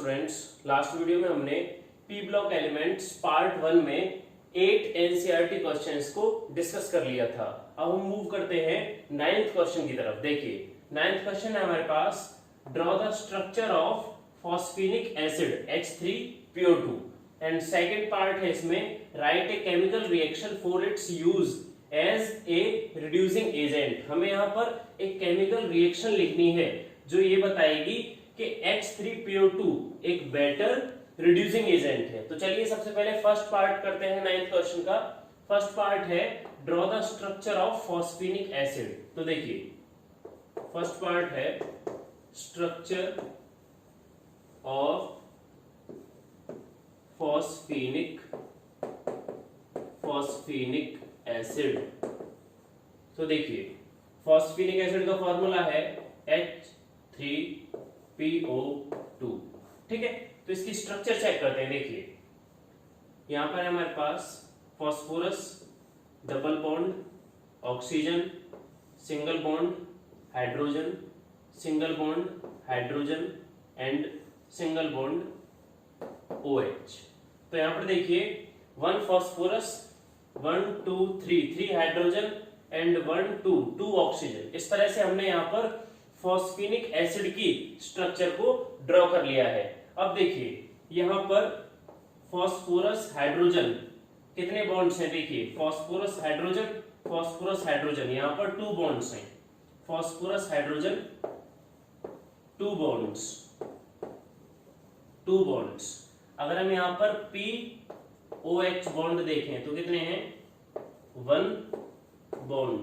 Students, last video में हमने P block elements part 1 में 8 एनसीईआरटी क्वेश्चंस को डिस्कस कर लिया था। अब हम मूव करते हैं 9th क्वेश्चन की तरफ। देखिए 9th क्वेश्चन है हमारे पास, draw the structure of phosphinic acid H3PO2 and second part है इसमें, right a chemical reaction for its use as a reducing agent. हमें यहाँ पर एक केमिकल रिएक्शन लिखनी है जो ये बताएगी कि H3PO2 एक बेटर रिड्यूसिंग एजेंट है। तो चलिए सबसे पहले फर्स्ट पार्ट करते हैं 9th क्वेश्चन का। फर्स्ट पार्ट है draw the structure of phosphinic acid. तो देखिए फर्स्ट पार्ट है स्ट्रक्चर ऑफ फॉस्फेनिक एसिड। तो देखिए फॉस्फेनिक एसिड का फॉर्मूला है H3PO2, ठीक है। तो इसकी स्ट्रक्चर चेक करते हैं। देखिए यहां पर है हमारे पास phosphorus, double bond oxygen, single bond hydrogen, single bond hydrogen and single bond OH। तो यहां पर देखिए 1 फॉस्फोरस, 1 2 3 हाइड्रोजन एंड 1 2 ऑक्सीजन। इस तरह से हमने यहां पर फॉस्फेनिक एसिड की स्ट्रक्चर को ड्रॉ कर लिया है। अब देखिए यहां पर फॉस्फोरस हाइड्रोजन कितने बॉन्ड्स हैं? देखिए फॉस्फोरस हाइड्रोजन यहां पर 2 बॉन्ड्स हैं। Phosphorus hydrogen 2 bonds. अगर हम यहां पर POH बॉन्ड देखें तो कितने हैं? 1 बॉन्ड।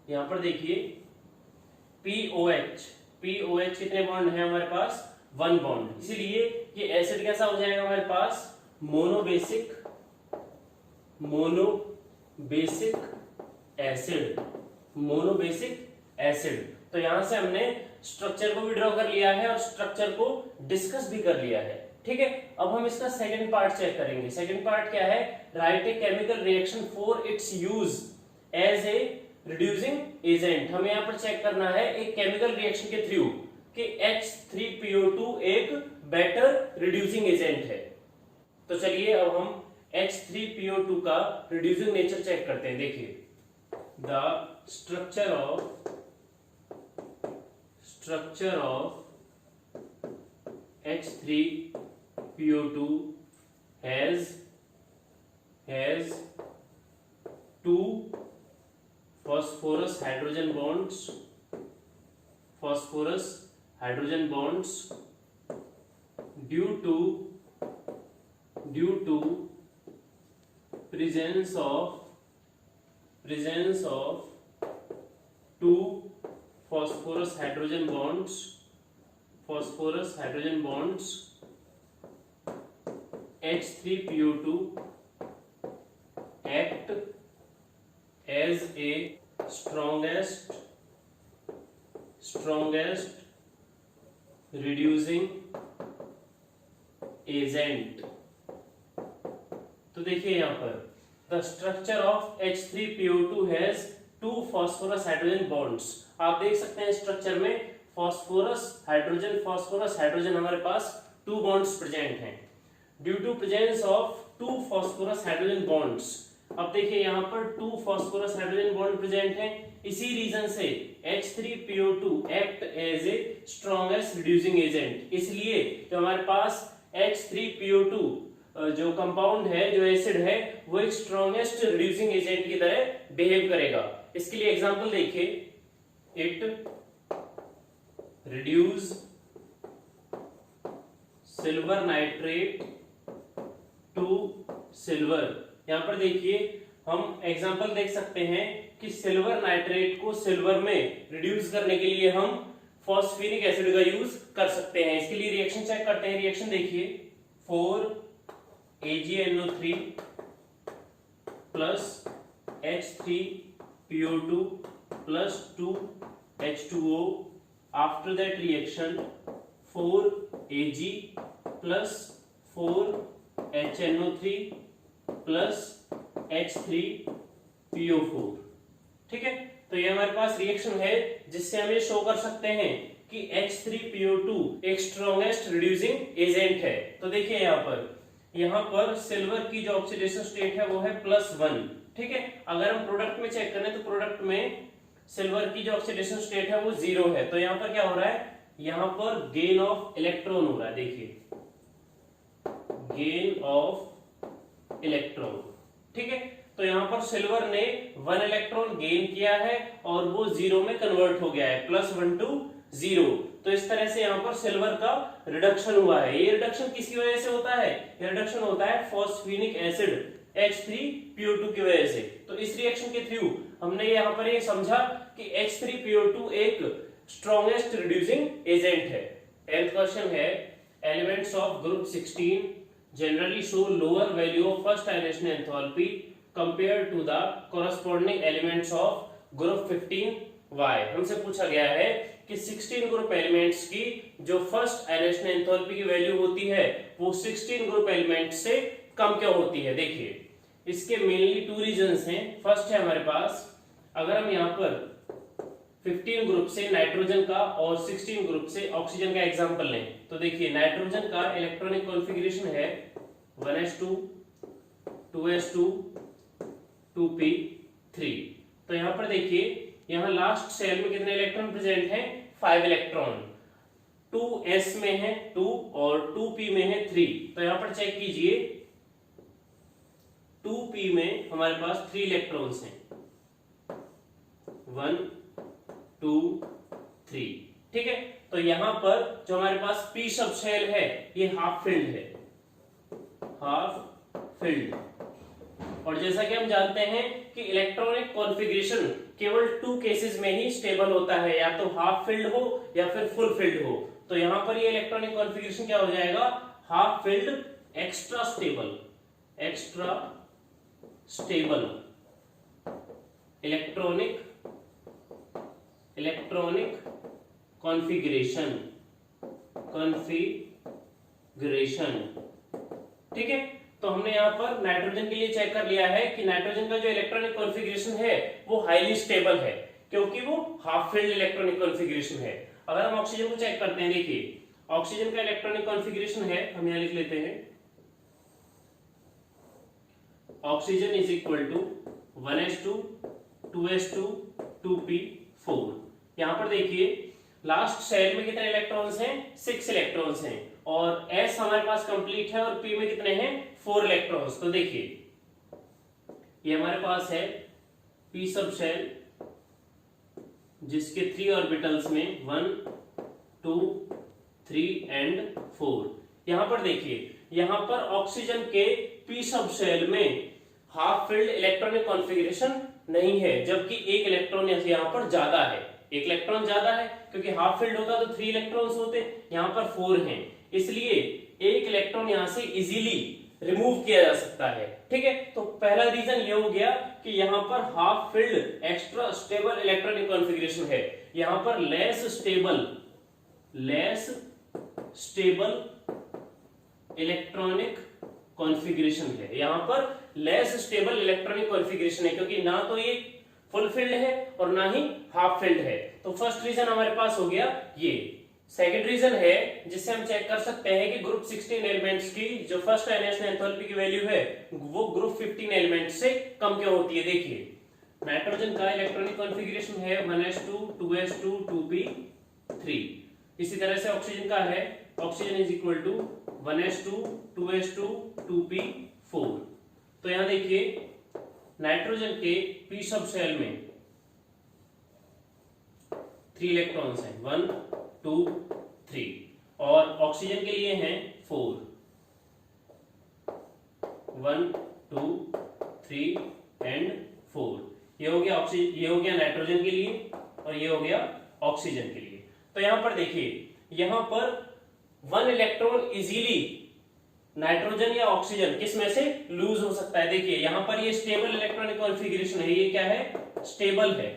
यहां पर देखिए POH कितने बॉन्ड है हमारे पास? 1 बॉन्ड। इसीलिए ये एसिड कैसा हो जाएगा हमारे पास? Monobasic acid. तो यहां से हमने स्ट्रक्चर को भी ड्रॉ कर लिया है और स्ट्रक्चर को डिस्कस भी कर लिया है, ठीक है। अब हम इसका सेकंड पार्ट चेक करेंगे। सेकंड पार्ट क्या है? Write a chemical reaction for its use as a reducing agent. हमें यहां पर चेक करना है एक केमिकल रिएक्शन के थ्रू कि H3PO2 एक बेटर रिड्यूसिंग एजेंट है। तो चलिए अब हम H3PO2 का रिड्यूसिंग नेचर चेक करते हैं। देखिए the structure of H3PO2 has 2 phosphorus hydrogen bonds due to presence of 2 phosphorus hydrogen bonds H3PO2 act as a strongest reducing agent। तो देखिए यहां पर the structure of H3PO2 has 2 phosphorus hydrogen bonds। आप देख सकते हैं स्ट्रक्चर में phosphorus hydrogen हमारे पास 2 बॉन्ड्स प्रेजेंट हैं। Due to presence of 2 phosphorus hydrogen bonds। अब देखिए यहां पर 2 phosphorus hydrogen bond प्रेजेंट हैं। इसी रीजन से H3PO2 act as a strongest reducing agent. इसलिए जो हमारे पास H3PO2 जो कंपाउंड है, जो एसिड है, वो एक स्ट्रॉन्गेस्ट रिड्यूसिंग एजेंट की तरह बिहेव करेगा। इसके लिए एग्जांपल देखिए, it reduce silver nitrate to silver. यहां पर देखिए हम एग्जांपल देख सकते हैं कि सिल्वर नाइट्रेट को सिल्वर में रिड्यूस करने के लिए हम फॉस्फेनिक एसिड का यूज कर सकते हैं। इसके लिए रिएक्शन चेक करते हैं। रिएक्शन देखिए 4AgNO3 plus H3PO2 plus 2H2O। After that reaction 4Ag plus 4HNO3 plus H3PO4, ठीक है। तो ये हमारे पास रिएक्शन है जिससे हम ये शो कर सकते हैं कि H3PO2 एक स्ट्रॉन्गेस्ट रिड्यूसिंग एजेंट है। तो देखिए यहाँ पर सिल्वर की जो ऑक्सीडेशन स्टेट है वो है +1, ठीक है। अगर हम प्रोडक्ट में चेक करें तो प्रोडक्ट में सिल्वर की जो ऑक्सीडेशन स्टेट है वो 0 है। तो यहाँ पर क्या हो रहा है, यहाँ पर गेन ऑफ इलेक्ट्रॉन हो रहा है, देखिए गेन ऑफ इलेक्ट्रॉन, ठीक है। तो यहाँ पर सिल्वर ने 1 इलेक्ट्रॉन गेन किया है और वो 0 में कन्वर्ट हो गया है, +1 to 0। तो इस तरह से यहाँ पर सिल्वर का रिडक्शन हुआ है। ये रिडक्शन किसकी वजह से होता है, ये रिडक्शन होता है फॉस्फेनिक एसिड H3PO2 की वजह से। तो इस रिएक्शन के थ्रू हमने यहाँ पर ये समझा कि H3PO2 एक स्ट्रॉन्गेस्ट रिड्यूसिंग एजेंट है। 10th क्वेश्चन है, elements of group 16 generally show lower value of first ionization enthalpy compared to the corresponding elements of group 15Y। हमसे पूछा गया है कि 16 ग्रुप एलिमेंट्स की जो फर्स्ट आयनेशन एंथैल्पी की वैल्यू होती है वो 16 ग्रुप एलिमेंट्स से कम क्यों होती है। देखिए इसके मेनली 2 रीजंस हैं। फर्स्ट है हमारे पास, अगर हम यहाँ पर 15 ग्रुप से नाइट्रोजन का और 16 ग्रुप से ऑक्सीजन का एग्जांपल लें तो देखिए नाइट्रोजन का इलेक्ट्रॉनिक कॉन्फ़िगरेशन है 1s2 2s2 2p3। तो यहाँ पर देखिए यहाँ लास्ट शेल में कितने इलेक्ट्रॉन प्रेजेंट हैं, 5 इलेक्ट्रॉन। 2s में है 2 और 2p में है 3। तो यहाँ पर चेक कीजिए 2p में हमारे पास 3 इलेक्ट्रॉन्स हैं, 1 2 3, ठीक है। तो यहां पर जो हमारे पास p सब शेल है ये हाफ फिल्ड है, हाफ फिल्ड। और जैसा कि हम जानते हैं कि इलेक्ट्रॉनिक कॉन्फ़िगरेशन केवल 2 केसेस में ही स्टेबल होता है, या तो हाफ फिल्ड हो या फिर फुल फिल्ड हो। तो यहां पर ये इलेक्ट्रॉनिक कॉन्फ़िगरेशन क्या हो जाएगा, half filled extra stable, extra stable electronic configuration, ठीक है। तो हमने यहाँ पर नाइट्रोजन के लिए चेक कर लिया है कि नाइट्रोजन का जो इलेक्ट्रॉनिक कॉन्फ़िगरेशन है वो हाईली स्टेबल है क्योंकि वो हाफ फिल्ड इलेक्ट्रॉनिक कॉन्फ़िगरेशन है। अगर हम ऑक्सीजन को चेक करते हैं, देखिए ऑक्सीजन का इलेक्ट्रॉनिक कॉन्फ़िगरेशन है, हम यहाँ लिख लेते हैं oxygen is equal to 1s2 2s2 2p4। यहां पर देखिए लास्ट शेल में कितने इलेक्ट्रॉन्स हैं, 6 इलेक्ट्रॉन्स हैं और s हमारे पास कंप्लीट है और p में कितने हैं, 4 इलेक्ट्रॉन्स। तो देखिए ये हमारे पास है p सब शेल जिसके 3 ऑर्बिटल्स में 1 2 3 एंड 4। यहां पर देखिए यहां पर ऑक्सीजन के p सब शेल में हाफ फिल्ड इलेक्ट्रॉनिक कॉन्फ़िगरेशन नहीं है, जबकि एक इलेक्ट्रॉन यहाँ पर ज्यादा है, एक इलेक्ट्रॉन ज्यादा है क्योंकि हाफ फिल्ड होता तो 3 इलेक्ट्रॉन्स होते, यहाँ पर 4 हैं, इसलिए एक इलेक्ट्रॉन यहाँ से इजीली रिमूव किया जा सकता है, ठीक है। तो पहला रीजन ये हो गया कि यहाँ पर half filled extra stable electronic configuration है, यहाँ पर लेस स्टेबल इलेक्ट्रॉनिक कॉन्फ़िगरेशन है, यहाँ पर लेस स्टेबल इलेक्ट्रॉनिक कॉन्फ़िगरेशन है क्योंकि ना तो ये फुल फिल्ड है और ना ही हाफ फिल्ड है। तो फर्स्ट रीजन हमारे पास हो गया ये। सेकंड रीजन है जिससे हम चेक कर सकते हैं कि ग्रुप 16 एलिमेंट्स की जो फर्स्ट आयनेशन एंथैल्पी की वैल्यू है वो ग्रुप 15 एलिमेंट्स से कम क्यों होती है। देखिए नाइट्रोजन का इलेक्ट्रॉनिक कॉन्फ़िगरेशन है 1s2 2s2 2p3। इसी तरह से ऑक्सीजन का है oxygen is equal to 1s2 2s2 2p4। तो यहां देखिए नाइट्रोजन के p सब शेल में 3 इलेक्ट्रॉन्स हैं 1 2 3 और ऑक्सीजन के लिए हैं 4 1 2 3 एंड 4। ये हो गया ऑक्सीजन, ये हो गया नाइट्रोजन के लिए और ये हो गया ऑक्सीजन के लिए। तो यहां पर देखिए यहां पर 1 इलेक्ट्रॉन इजीली नाइट्रोजन या ऑक्सीजन किस में से लूज हो सकता है। देखिए यहां पर ये स्टेबल इलेक्ट्रॉनिक कॉन्फ़िगरेशन है, ये क्या है, स्टेबल है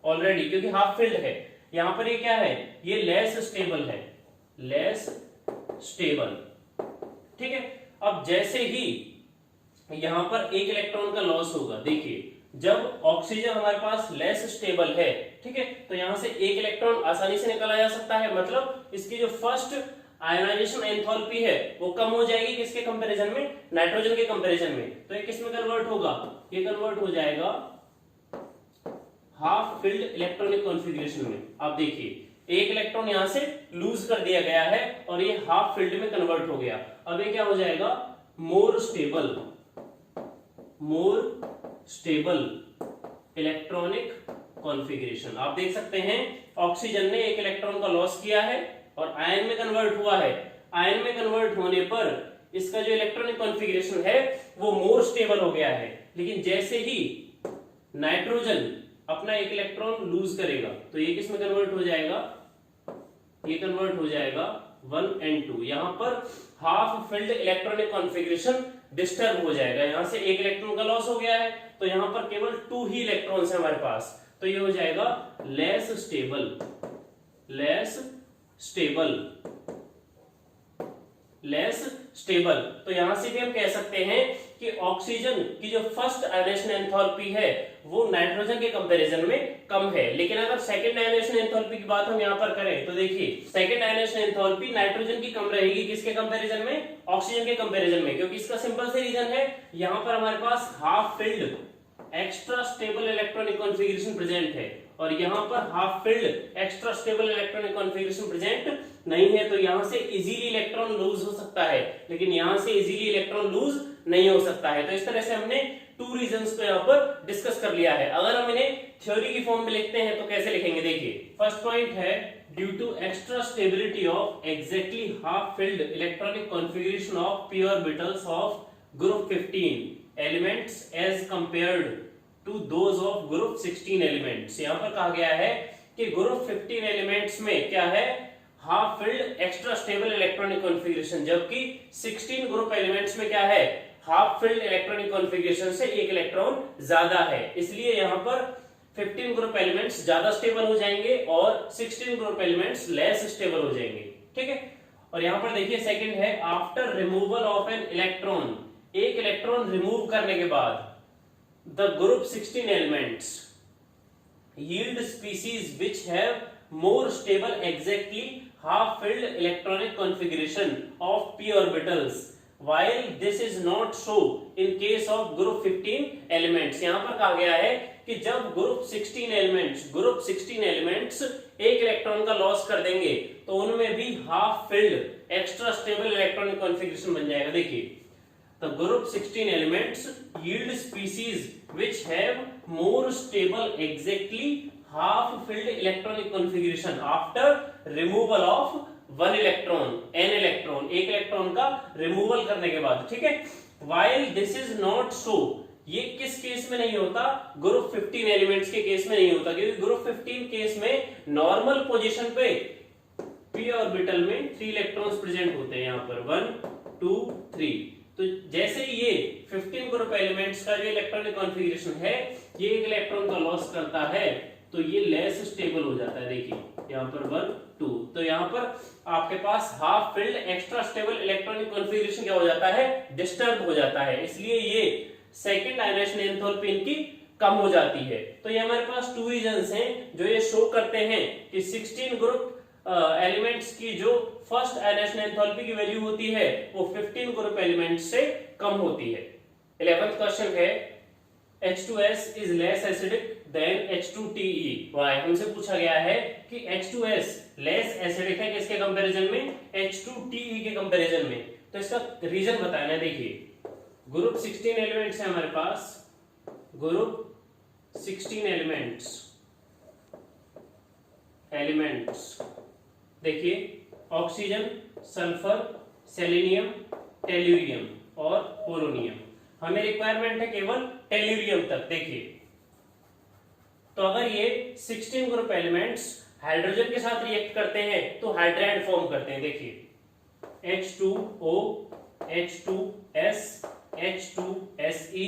ऑलरेडी क्योंकि हाफ फिल्ड है। यहां पर ये क्या है, ये लेस स्टेबल है, लेस स्टेबल, ठीक है। अब जैसे ही यहां पर एक इलेक्ट्रॉन का लॉस होगा, देखिए जब ऑक्सीजन हमारे पास लेस स्टेबल है, ठीक है, तो यहां से एक इलेक्ट्रॉन आसानी से निकाला जा सकता है, मतलब इसकी जो फर्स्ट आयोनाइजेशन एंथैल्पी है वो कम हो जाएगी किसके कंपैरिजन में, नाइट्रोजन के कंपैरिजन में। तो ये किस में कन्वर्ट होगा, ये कन्वर्ट हो जाएगा हाफ फिल्ड इलेक्ट्रॉनिक कॉन्फ़िगरेशन में। आप देखिए एक इलेक्ट्रॉन यहां से लूज कर दिया गया है और ये हाफ फिल्ड में कन्वर्ट हो गया। अब ये क्या हो जाएगा, मोर स्टेबल इलेक्ट्रॉनिक कॉन्फ़िगरेशन। आप देख सकते हैं ऑक्सीजन ने एक इलेक्ट्रॉन का लॉस किया है और आयन में कन्वर्ट हुआ है। आयन में कन्वर्ट होने पर इसका जो इलेक्ट्रॉनिक कॉन्फ़िगरेशन है वो मोर स्टेबल हो गया है। लेकिन जैसे ही नाइट्रोजन अपना एक इलेक्ट्रॉन लूज करेगा तो ये किस में कन्वर्ट हो जाएगा, ये कन्वर्ट हो जाएगा 1n2। यहां पर half filled electronic configuration disturb हो जाएगा। यहां से एक इलेक्ट्रॉन का लॉस हो गया है तो यहां पर केवल 2 ही इलेक्ट्रॉन्स है हमारे पास, तो ये हो जाएगा लेस स्टेबल। तो यहां से भी हम कह सकते हैं कि ऑक्सीजन की जो फर्स्ट आयोनाइजेशन एंथैल्पी है वो नाइट्रोजन के कंपैरिजन में कम है। लेकिन अगर सेकंड आयोनाइजेशन एंथैल्पी की बात हम यहां पर करें तो देखिए सेकंड आयोनाइजेशन एंथैल्पी नाइट्रोजन की कम रहेगी किसके कंपैरिजन में, ऑक्सीजन के कंपैरिजन में, क्योंकि इसका सिंपल से रीजन है यहां पर हमारे पास half filled extra stable electronic configuration present है और यहां पर half filled extra stable electronic configuration present नहीं है। तो यहां से इजीली इलेक्ट्रॉन लूज हो सकता है, लेकिन यहां से इजीली इलेक्ट्रॉन लूज नहीं हो सकता है। तो इस तरह से हमने 2 रीजंस को यहां पर डिस्कस कर लिया है। अगर हम इन्हें थ्योरी की फॉर्म में लिखते हैं तो कैसे लिखेंगे, देखिए फर्स्ट पॉइंट है due to extra stability of exactly half filled electronic configuration of p orbitals of group 15 elements as compared to those of group 16 elements. यहां पर कहा गया है कि ग्रुप 15 एलिमेंट्स में क्या है, half filled extra stable electronic configuration, जबकि 16 ग्रुप एलिमेंट्स में क्या है, हाफ फिल्ड इलेक्ट्रॉनिक कॉन्फ़िगरेशन से एक इलेक्ट्रॉन ज्यादा है। इसलिए यहां पर 15 ग्रुप एलिमेंट्स ज्यादा स्टेबल हो जाएंगे और 16 ग्रुप एलिमेंट्स लेस स्टेबल हो जाएंगे, ठीक है। और यहां पर देखिए सेकंड है after removal of an electron, एक इलेक्ट्रॉन रिमूव करने के बाद the group 16 elements yield species which have more stable exactly half filled electronic configuration of p orbitals while this is not so in case of group 15 elements। यहां पर कहा गया है कि जब ग्रुप 16 एलिमेंट्स एक इलेक्ट्रॉन का लॉस कर देंगे तो उनमें भी half filled extra stable electronic configuration बन जाएगा। देखिए the group 16 elements yield species which have more stable exactly half filled electronic configuration after removal of one electron, n electron, एक इलेक्ट्रॉन का रिमूवल करने के बाद, ठीक है। while this is not so, ये किस केस में नहीं होता, ग्रुप 15 एलिमेंट्स के केस में नहीं होता, क्योंकि ग्रुप 15 केस में नॉर्मल पोजीशन पे p ऑर्बिटल में 3 इलेक्ट्रॉन्स प्रेजेंट होते हैं, यहां पर 1 2 3। तो जैसे ये 15 ग्रुप एलिमेंट्स का जो इलेक्ट्रॉनिक कॉन्फ़िगरेशन है ये एक इलेक्ट्रॉन का लॉस करता है तो ये लेस स्टेबल हो जाता है। देखिए यहाँ पर 1 2, तो यहाँ पर आपके पास half filled extra stable electronic configuration क्या हो जाता है, डिस्टर्ब हो जाता है। इसलिए ये सेकंड आयोनाइजेशन एंथैल्पी इनकी कम हो जाती है। तो ये हमारे पास 2 रीजंस हैं जो ये शो करते हैं कि 16 ग्रुप एलिमेंट्स की जो फर्स्ट आयोनाइजेशन एंथैल्पी की वैल्यू होती है वो 15 ग्रुप एलिमेंट्स से कम होती है। 11th क्वेश्चन है H2S is less acidic than H2TE। Why? हमसे पूछा गया है कि H2S less acidic है किसके कंपैरिजन में, H2TE के कंपैरिजन में। तो इसका रीजन बताना। देखिए ग्रुप 16 एलिमेंट्स है हमारे पास, ग्रुप 16 एलिमेंट्स देखिए ऑक्सीजन, सल्फर, सेलेनियम, टेल्यूरियम और पोलोनियम। हमें रिक्वायरमेंट है केवल टेल्यूरियम तक। देखिए तो अगर ये 16 ग्रुप एलिमेंट्स हाइड्रोजन के साथ रिएक्ट करते हैं तो हाइड्राइड फॉर्म करते हैं। देखिए H2O, H2S, H2Se,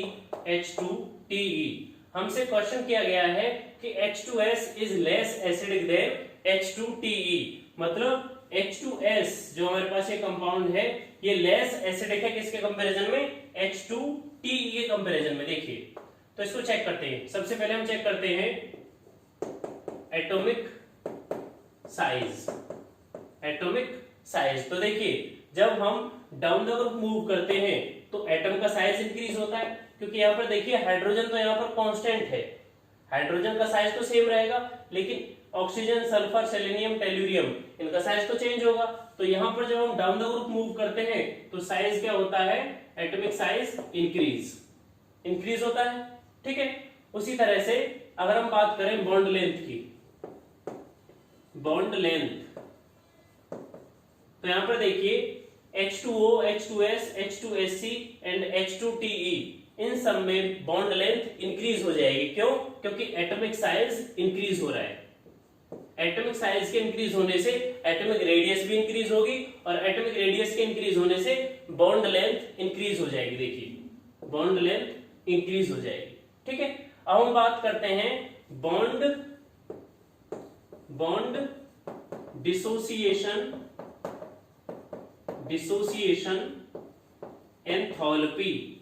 H2TE। हमसे क्वेश्चन किया गया है कि H2S is less acidic then H2TE, मतलब H2S जो हमारे पास ये कंपाउंड है ये लेस एसिडिक है किसके कंपैरिजन में, H2TE के कंपैरिजन में। देखिए तो इसको चेक करते हैं। सबसे पहले हम चेक करते हैं एटॉमिक साइज। एटॉमिक साइज, तो देखिए जब हम डाउन द ग्रुप मूव करते हैं तो एटम का साइज इंक्रीज होता है, क्योंकि यहाँ पर देखिए हाइड्रोजन तो यहाँ पर कांस्टेंट है, हाइड्रोजन का साइज तो सेम रहेगा, लेकिन ऑक्सीजन, सल्फर, सेलेनियम, टेल्यूरियम इनका साइज तो चेंज होगा। तो यहाँ पर जब हम डाउन द ग्रुप मूव करते हैं तो साइज क्या होता है, एटॉमिक साइज इंक्रीज होता है, ठीक है। उसी तरह से अगर हम बात करें बॉन्ड लेंथ की, बॉन्ड लेंथ, तो यहां पर देखिए H2O, H2S, H2SC and H2TE इन सब में बॉन्ड लेंथ इंक्रीज हो जाएगी। क्यों? क्योंकि एटॉमिक साइज इंक्रीज हो रहा है। एटॉमिक साइज के इंक्रीज होने से एटॉमिक रेडियस भी इंक्रीज होगी, और एटॉमिक रेडियस के इंक्रीज होने से बॉन्ड लेंथ इंक्रीज हो जाएगी। देखिए बॉन्ड लेंथ इंक्रीज हो जाएगी, ठीक है। अब हम बात करते हैं bond dissociation enthalpy.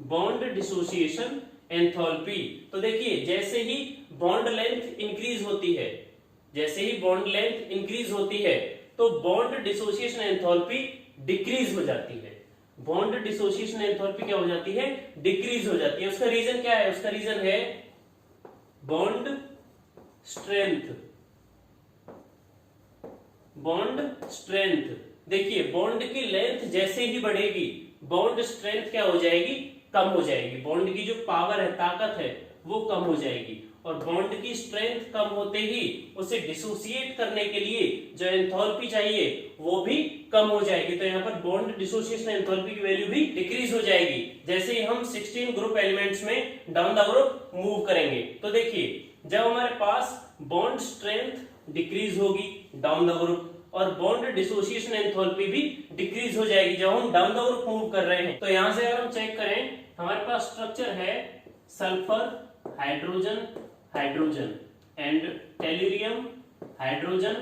Bond dissociation enthalpy, तो देखिए जैसे ही बॉन्ड लेंथ इंक्रीज होती है, जैसे ही बॉन्ड लेंथ इंक्रीज होती है तो बॉन्ड डिसोसिएशन एंथैल्पी डिक्रीज हो जाती है। बॉन्ड डिसोसिएशन एंथैल्पी क्या हो जाती है, डिक्रीज हो जाती है। उसका रीजन क्या है? उसका रीजन है बॉन्ड स्ट्रेंथ। बॉन्ड स्ट्रेंथ, देखिए बॉन्ड की लेंथ जैसे ही बढ़ेगी बॉन्ड स्ट्रेंथ क्या हो जाएगी, कम हो जाएगी। बॉन्ड की जो पावर है, ताकत है, वो कम हो जाएगी, और बॉन्ड की स्ट्रेंथ कम होते ही उसे डिसोसिएट करने के लिए जो एंथैल्पी चाहिए वो भी कम हो जाएगी। तो यहाँ पर बॉन्ड डिसोसिएशन एंथैल्पी की वैल्यू भी डिक्रीज हो जाएगी जैसे ही हम 16 ग्रुप एलिमेंट्स में डाउन द ग्रुप मूव करेंगे। तो देखिए जब हमारे पास बॉन्ड स्ट्रेंथ डिक्रीज होगी डाउन द ग्रुप, और बॉन्ड डिसोसिएशन एंथैल्पी भी डिक्रीज हो जाएगी जब हम डाउन द ग्रुप मूव कर रहे हैं। तो यहां से अगर हम चेक करें, हमारे पास स्ट्रक्चर है sulphur, hydrogen and tellurium, hydrogen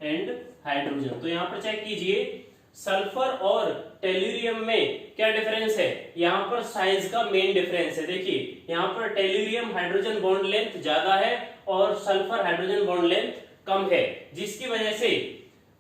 and hydrogen. तो यहां पर चेक कीजिए सल्फर और टेल्यूरियम में क्या डिफरेंस है, यहां पर साइज का मेन डिफरेंस है। देखिए यहां पर टेल्यूरियम हाइड्रोजन बॉन्ड लेंथ ज्यादा है और सल्फर हाइड्रोजन बॉन्ड लेंथ कम है, जिसकी वजह से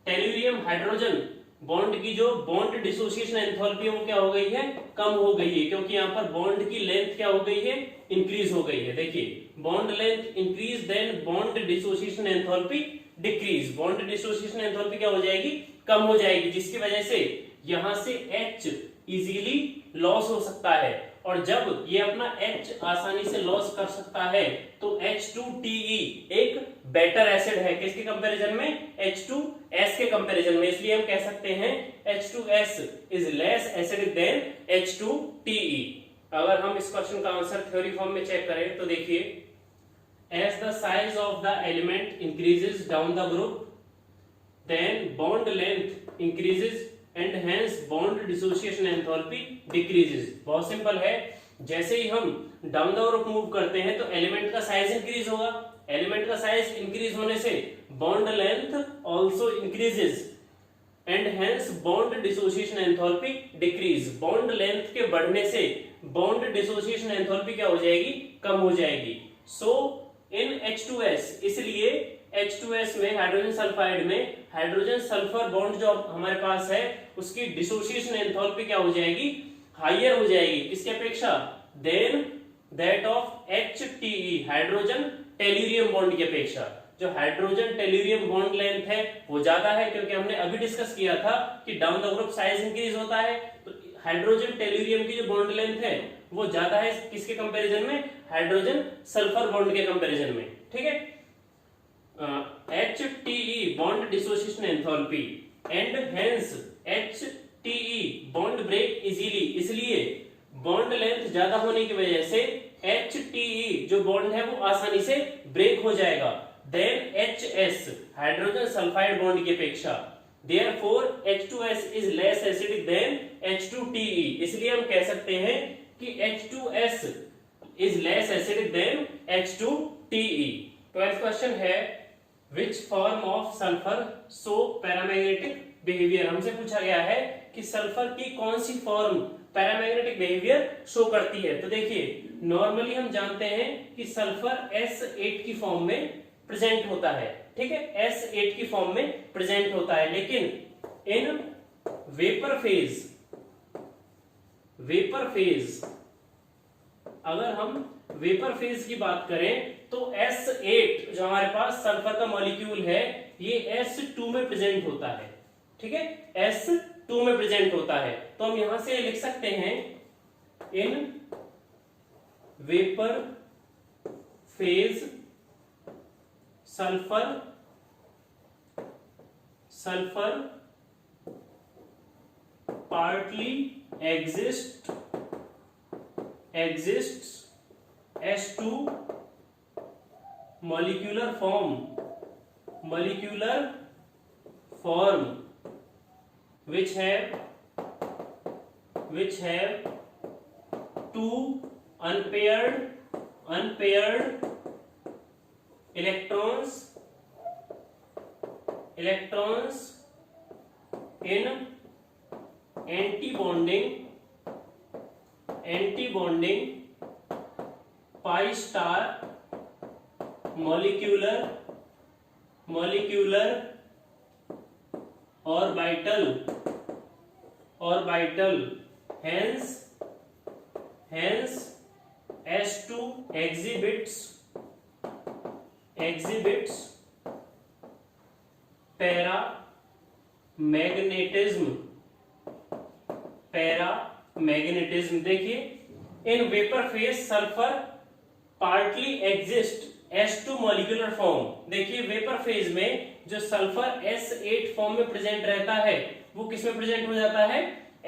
टेल्यूरियम हाइड्रोजन बॉन्ड की जो बॉन्ड डिसोसिएशन एंथैल्पी है वो क्या हो गई है, कम हो गई है, क्योंकि यहाँ पर बॉन्ड की लेंथ क्या हो गई है, इंक्रीज हो गई है। देखिए bond length increase then bond dissociation enthalpy decrease. Bond dissociation enthalpy क्या हो जाएगी, कम हो जाएगी, जिसकी वजह से यहां से H इजीली लॉस हो सकता है, और जब ये अपना H आसानी से लॉस कर सकता है तो H2TE एक बेटर एसिड है किसके कंपैरिजन में, H2S के कंपैरिजन में। इसलिए हम कह सकते हैं H2S is less acidic then H2TE। अगर हम इस क्वेश्चन का आंसर थ्योरी फॉर्म में चेक करें तो देखिए as the size of the element increases down the group then bond length increases and hence bond dissociation enthalpy decreases। बहुत simple है, जैसे ही हम डाउन द ग्रुप मूव करते हैं तो एलिमेंट का साइज इंक्रीज होगा, एलिमेंट का साइज इंक्रीज होने से bond length also increases and hence bond dissociation enthalpy decrease. Bond length के बढ़ने से बॉन्ड डिसोसिएशन एंथैल्पी क्या हो जाएगी, कम हो जाएगी। सो इन H2S, इसलिए H2S में हाइड्रोजन सल्फाइड में हाइड्रोजन सल्फर बॉन्ड जो हमारे पास है उसकी डिसोसिएशन एंथैल्पी क्या हो जाएगी, हायर हो जाएगी, किसके अपेक्षा, than that of HTE hydrogen tellurium bond की अपेक्षा। जो हाइड्रोजन टेल्यूरियम बॉन्ड लेंथ है वो ज्यादा है, क्योंकि हमने अभी डिस्कस किया था कि down the group size increase होता है, तो हाइड्रोजन टेल्यूरियम की जो बॉन्ड लेंथ है वो ज्यादा है किसके कंपैरिजन में, हाइड्रोजन सल्फर बॉन्ड के कंपैरिजन में, ठीक है। HTE bond dissociation enthalpy and hence HTE bond break easily, इसलिए बॉन्ड लेंथ ज्यादा होने की वजह से HTE जो बॉन्ड है वो आसानी से ब्रेक हो जाएगा than HS hydrogen sulphide bond की अपेक्षा। Therefore H2S is less acidic than H2TE, इसलिए हम कह सकते हैं कि H2S is less acidic than H2TE। 12th question है which form of sulfur show paramagnetic behavior। हमसे पूछा गया है कि सल्फर की कौन सी फॉर्म पैरामैग्नेटिक बिहेवियर शो करती है। तो देखिए नॉर्मली हम जानते हैं कि सल्फर S8 की फॉर्म में प्रेजेंट होता है, ठीक है, S8 की फॉर्म में प्रेजेंट होता है, लेकिन इन वेपर फेज अगर हम वेपर फेज की बात करें तो S8 जो हमारे पास सल्फर का मॉलिक्यूल है ये S2 में प्रेजेंट होता है, ठीक है, S2 में प्रेजेंट होता है। तो हम यहां से लिख सकते हैं इन vapour phase sulphur partly exists S2 molecular form which have two unpaired electrons in anti-bonding pi star molecular orbital hence S2 exhibits paramagnetism. देखिए in vapour phase sulphur partly exist S2 molecular form. देखिए vapour phase में जो sulphur S8 form में present रहता है वो किस में प्रेजेंट हो जाता है,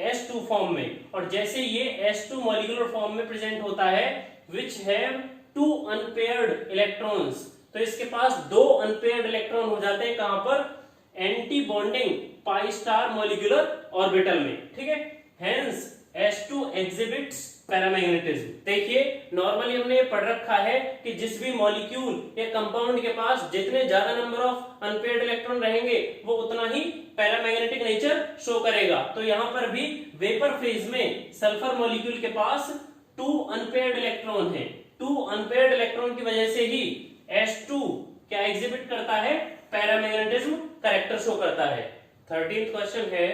S2 फॉर्म में। और जैसे ये S2 मॉलिक्यूलर फॉर्म में प्रेजेंट होता है which have two unpaired electrons, तो इसके पास दो अनपेयर्ड इलेक्ट्रॉन हो जाते हैं कहां पर, anti bonding pi star molecular orbital में, ठीक है, हेंस S2 exhibits पैरामैग्नेटिज्म। देखिए नॉर्मली हमने ये पढ़ रखा है कि जिस भी मॉलिक्यूल या कंपाउंड के पास जितने ज्यादा नंबर ऑफ अनपेयर्ड इलेक्ट्रॉन रहेंगे वो उतना ही पैरामैग्नेटिक नेचर शो करेगा। तो यहां पर भी वेपर फेज में सल्फर मॉलिक्यूल के पास 2 अनपेयर्ड इलेक्ट्रॉन है, 2 अनपेयर्ड इलेक्ट्रॉन की वजह से ही S2 क्या एग्जिबिट करता है, पैरामैग्नेटिज्म कैरेक्टर शो करता है। 13th क्वेश्चन है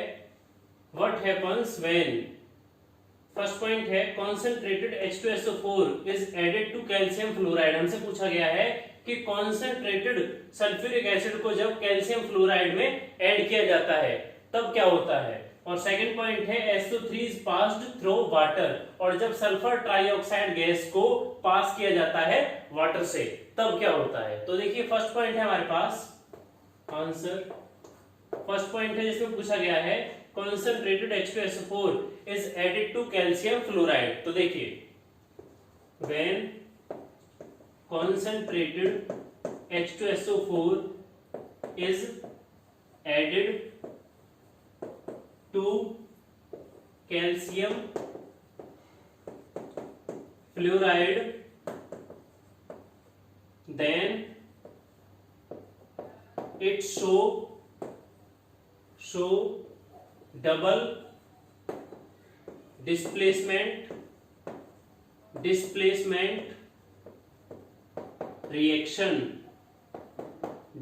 what happens when, first point है concentrated H2SO4 is added to calcium fluoride. हमसे पूछा गया है कि कॉन्सेंट्रेटेड सल्फ्यूरिक एसिड को जब कैल्शियम फ्लोराइड में ऐड किया जाता है तब क्या होता है। और सेकंड पॉइंट है SO3 is passed through water, और जब सल्फर ट्राइऑक्साइड गैस को पास किया जाता है वाटर से तब क्या होता है। तो देखिए फर्स्ट पॉइंट है हमारे पास आंसर, फर्स्ट पॉइंट है जिसमें पूछा गया है concentrated H2SO4 is added to calcium fluoride। तो देखिए when concentrated H2SO4 is added to calcium fluoride then it show double displacement reaction,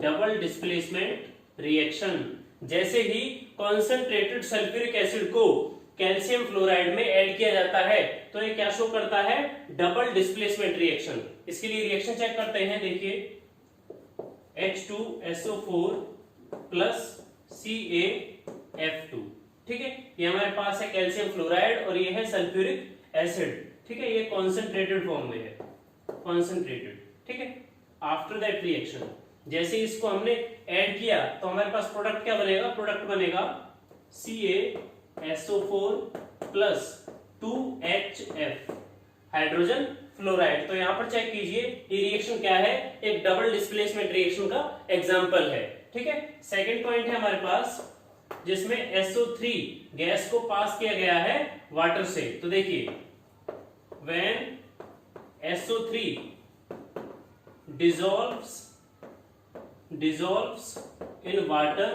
double displacement reaction. जैसे ही कॉन्सेंट्रेटेड सल्फ्यूरिक एसिड को कैल्शियम फ्लोराइड में ऐड किया जाता है तो ये क्या शो करता है, डबल डिस्प्लेसमेंट रिएक्शन। इसके लिए रिएक्शन चेक करते हैं। देखिए H2SO4 प्लस CaF2, ठीक है, ये हमारे पास है कैल्शियम फ्लोराइड और ये है सल्फ्यूरिक एसिड, ठीक है, ये कॉन्सेंट्रेटेड फॉर्म में है, कॉन्सेंट्रेटेड, ठीक है। आफ्टर दैट रिएक्शन जैसे इसको हमने ऐड किया तो हमारे पास प्रोडक्ट क्या बनेगा, प्रोडक्ट बनेगा CaSO4 plus 2HF hydrogen fluoride. तो यहां पर चेक कीजिए ये रिएक्शन क्या है, एक डबल डिस्प्लेसमेंट रिएक्शन का एग्जांपल है, ठीक है। सेकंड पॉइंट है हमारे पास जिसमें SO3 गैस को पास किया गया है वाटर से। तो देखिए when SO3 dissolves in water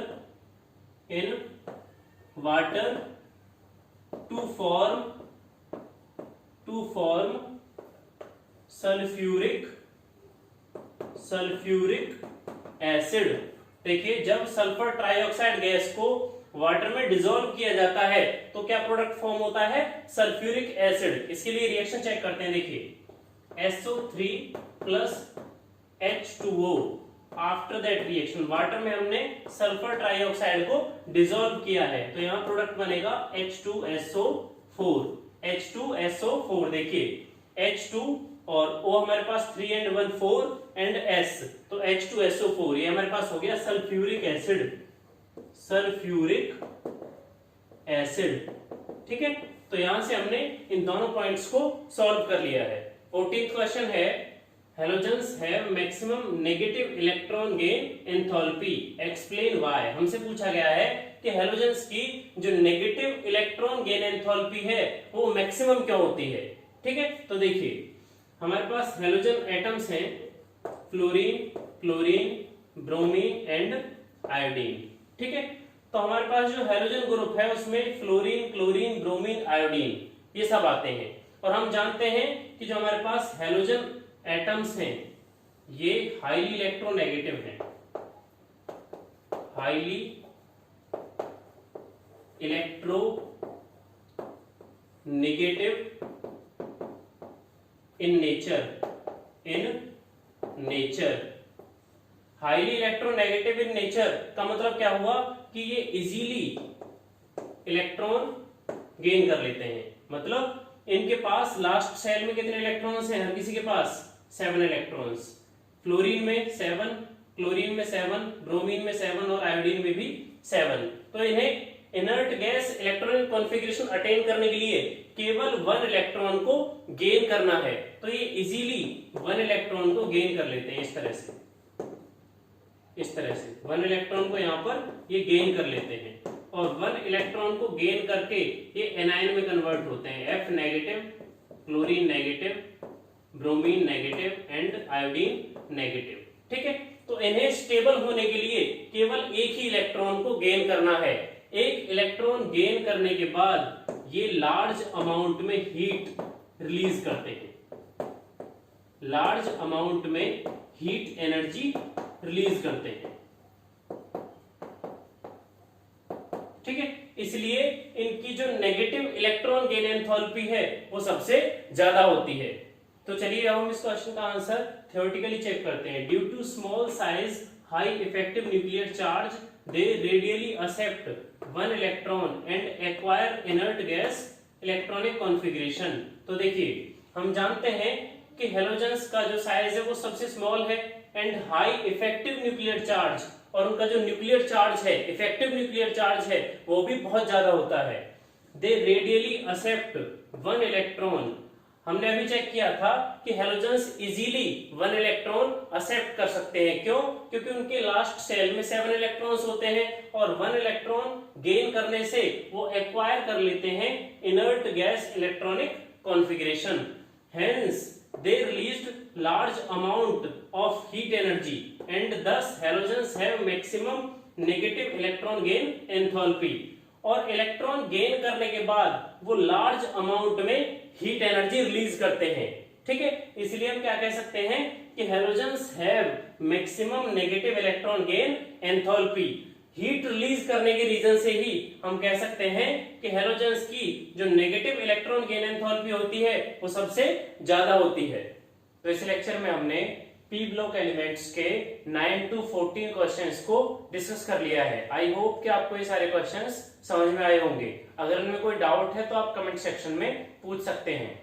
to form to form sulphuric acid. देखिए, जब सल्फर ट्राइऑक्साइड गैस को वाटर में डिसॉल्व किया जाता है तो क्या प्रोडक्ट फॉर्म होता है? Sulphuric acid. इसके लिए रिएक्शन चेक करते हैं। देखिए, SO3 plus H2O। After that reaction water में हमने सल्फर ट्राइऑक्साइड को डिसॉल्व किया है तो यहां प्रोडक्ट बनेगा H2SO4। H2SO4। देखिए H2 और O हमारे पास 3 and 1 4 एंड S, तो H2SO4 ये हमारे पास हो गया सल्फ्यूरिक एसिड। ठीक है, तो यहां से हमने इन दोनों पॉइंट्स को सॉल्व कर लिया है। 14th क्वेश्चन है, halogens have maximum negative electron gain enthalpy, explain why. हमसे पूछा गया है कि हेलोजेंस की जो नेगेटिव इलेक्ट्रॉन गेन एंथैल्पी है वो मैक्सिमम क्यों होती है। ठीक है, तो देखिए हमारे पास हेलोजन एटम्स हैं, fluorine, chlorine, bromine and iodine. ठीक है, तो हमारे पास जो हेलोजन ग्रुप है उसमें फ्लोरीन, क्लोरीन, ब्रोमीन, आयोडीन ये सब आते हैं। और हम जानते हैं कि जो हमारे पास हेलोजन एटम्स हैं ये हाईली इलेक्ट्रोनेगेटिव हैं, highly electronegative in nature. Highly electronegative in nature का मतलब क्या हुआ कि ये इजीली इलेक्ट्रॉन गेन कर लेते हैं। मतलब इनके पास लास्ट सेल में कितने इलेक्ट्रॉन्स हैं? हर किसी के पास 7 इलेक्ट्रॉन्स। फ्लोरीन में 7, क्लोरीन में 7, ब्रोमीन में 7 और आयोडीन में भी 7। तो इन्हें inert gas electronic configuration attain करने के लिए केवल 1 इलेक्ट्रॉन को गेन करना है, तो ये इजीली 1 इलेक्ट्रॉन को गेन कर लेते हैं। इस तरह से 1 इलेक्ट्रॉन को यहां पर ये गेन कर लेते हैं और 1 इलेक्ट्रॉन को गेन करके ये एनायन में कन्वर्ट होते हैं। F negative, chlorine negative, bromine negative and iodine negative. ठीक है, तो इन्हें स्टेबल होने के लिए केवल एक ही इलेक्ट्रॉन को गेन करना है। एक इलेक्ट्रॉन गेन करने के बाद ये लार्ज अमाउंट में हीट रिलीज करते हैं, लार्ज अमाउंट में हीट एनर्जी रिलीज करते हैं। ठीक है, इसलिए इनकी जो नेगेटिव इलेक्ट्रॉन गेन एंथैल्पी है वो सबसे ज्यादा होती है। तो चलिए अब हम इस क्वेश्चन का आंसर थ्योरेटिकली चेक करते हैं। Due to small size high effective nuclear charge they readily accept 1 electron and acquire inert gas electronic configuration. तो देखिए हम जानते हैं कि हेलोजेंस का जो साइज है वो सबसे स्मॉल है and high effective nuclear charge, और उनका जो न्यूक्लियर चार्ज है, इफेक्टिव न्यूक्लियर चार्ज है वो भी बहुत ज्यादा होता है। दे रेडियली एक्सेप्ट 1 इलेक्ट्रॉन। हमने अभी चेक किया था कि हेलोजेंस इजीली 1 इलेक्ट्रॉन एक्सेप्ट कर सकते हैं। क्यों? क्योंकि उनके लास्ट सेल में 7 इलेक्ट्रॉन्स होते हैं और 1 इलेक्ट्रॉन गेन करने से वो एक्वायर कर लेते हैं inert gas electronic configuration. Hence they released large amount of heat energy and thus halogens have maximum negative electron gain enthalpy। और इलेक्ट्रॉन गेन करने के बाद वो लार्ज अमाउंट में हीट एनर्जी रिलीज करते हैं। ठीक है, इसलिए हम क्या कह सकते हैं कि halogens have maximum negative electron gain enthalpy. Heat release करने के रीजन से ही हम कह सकते हैं कि हेलोजेंस की जो नेगेटिव इलेक्ट्रॉन गेन एंथैल्पी होती है वो सबसे ज्यादा होती है। तो इस लेक्चर में हमने पी ब्लॉक एलिमेंट्स के 9 to 14 क्वेश्चंस को डिस्कस कर लिया है। आई होप कि आपको ये सारे क्वेश्चंस समझ में आए होंगे। अगर इनमें कोई डाउट है तो आप कमेंट सेक्शन में पूछ सकते हैं।